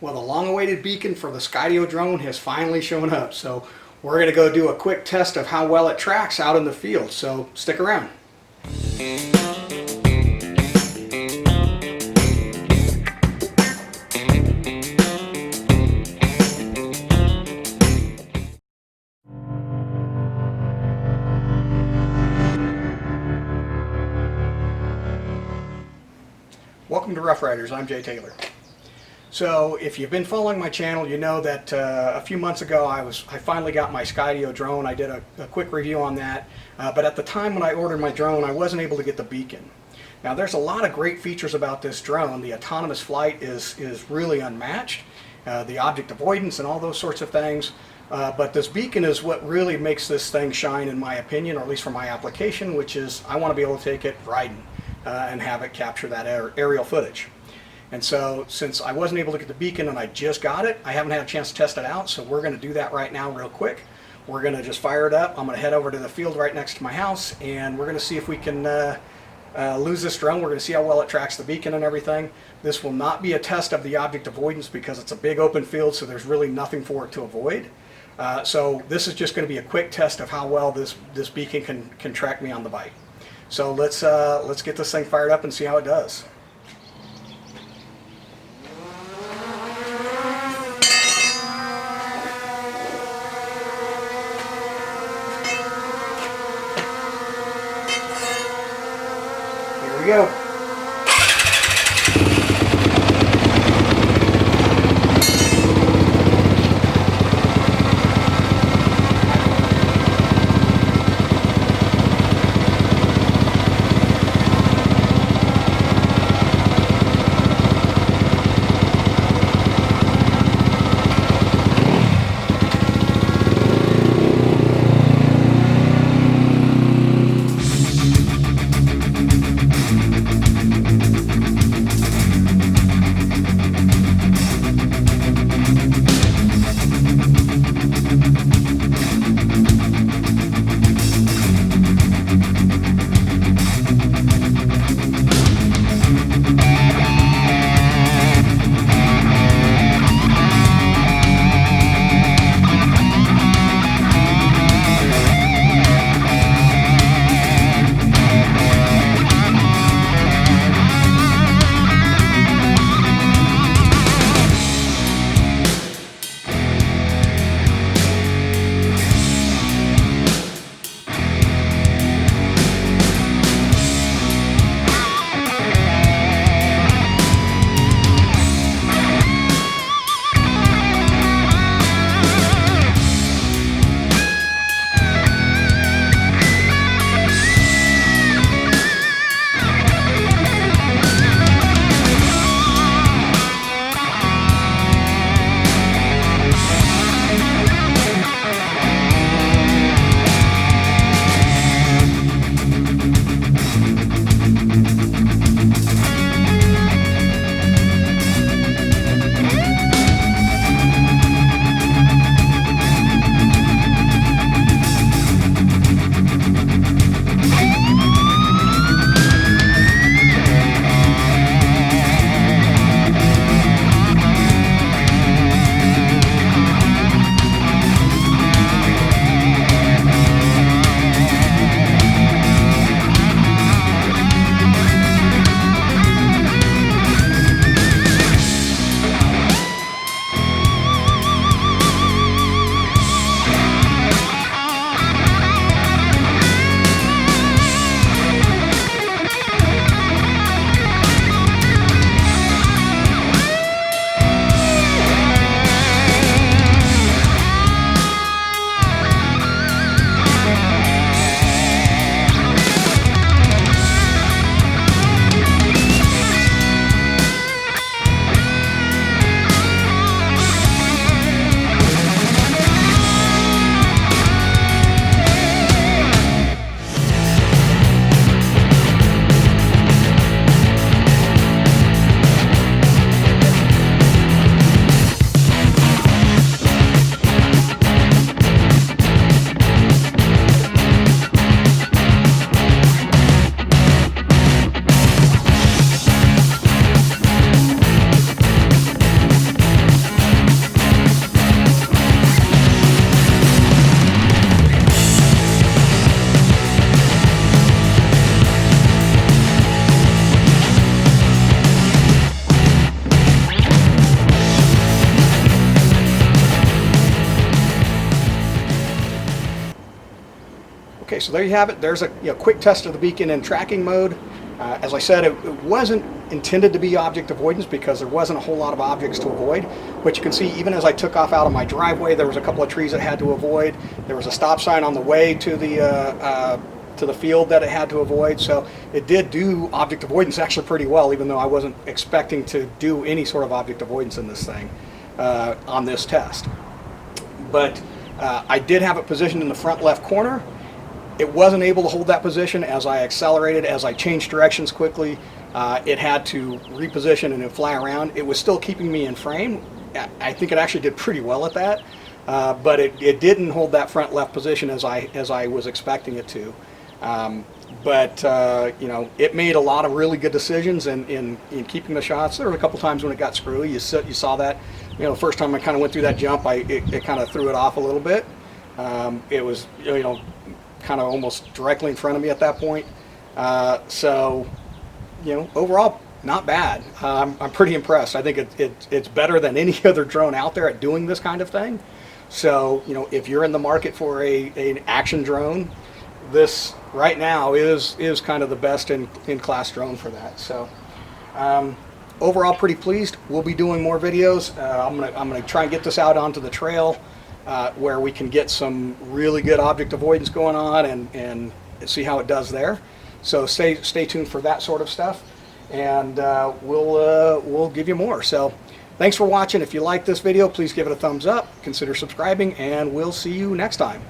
Well, the long-awaited beacon for the Skydio drone has finally shown up, so we're going to go do a quick test of how well it tracks out in the field, so stick around. Welcome to Rough Riders, I'm Jay Taylor. So if you've been following my channel, you know that a few months ago I finally got my Skydio drone. I did a quick review on that, but at the time when I ordered my drone I wasn't able to get the beacon. Now there's a lot of great features about this drone. The autonomous flight is really unmatched, the object avoidance and all those sorts of things, but this beacon is what really makes this thing shine in my opinion, or at least for my application, which is I want to be able to take it riding and have it capture that aerial footage. And so since I wasn't able to get the beacon and I just got it, I haven't had a chance to test it out, so we're going to do that right now real quick. We're going to just fire it up. I'm going to head over to the field right next to my house and we're going to see if we can lose this drone. We're going to see how well it tracks the beacon and everything. This will not be a test of the object avoidance because it's a big open field, so there's really nothing for it to avoid. So this is just going to be a quick test of how well this beacon can track me on the bike. So let's get this thing fired up and see how it does. Here we go. Okay, so there you have it. There's a quick test of the beacon in tracking mode. As I said, it wasn't intended to be object avoidance because there wasn't a whole lot of objects to avoid. But you can see, even as I took off out of my driveway, there was a couple of trees that had to avoid. There was a stop sign on the way to the field that it had to avoid. So it did do object avoidance actually pretty well, even though I wasn't expecting to do any sort of object avoidance in this thing on this test. But I did have it positioned in the front left corner. It wasn't able to hold that position as I accelerated, as I changed directions quickly. It had to reposition and then fly around. It was still keeping me in frame. I think it actually did pretty well at that, but it didn't hold that front left position as I was expecting it to. It made a lot of really good decisions in keeping the shots. There were a couple times when it got screwy. You saw that. The first time I kind of went through that jump, it kind of threw it off a little bit. It was kind of almost directly in front of me at that point. Overall, not bad. I'm pretty impressed. I think it's better than any other drone out there at doing this kind of thing. So, if you're in the market for an action drone, this right now is kind of the best in class drone for that. So, overall, pretty pleased. We'll be doing more videos. I'm gonna try and get this out onto the trail, where we can get some really good object avoidance going on and see how it does there. So stay tuned for that sort of stuff, and we'll give you more. So thanks for watching. If you like this video, please give it a thumbs up, consider subscribing, and we'll see you next time.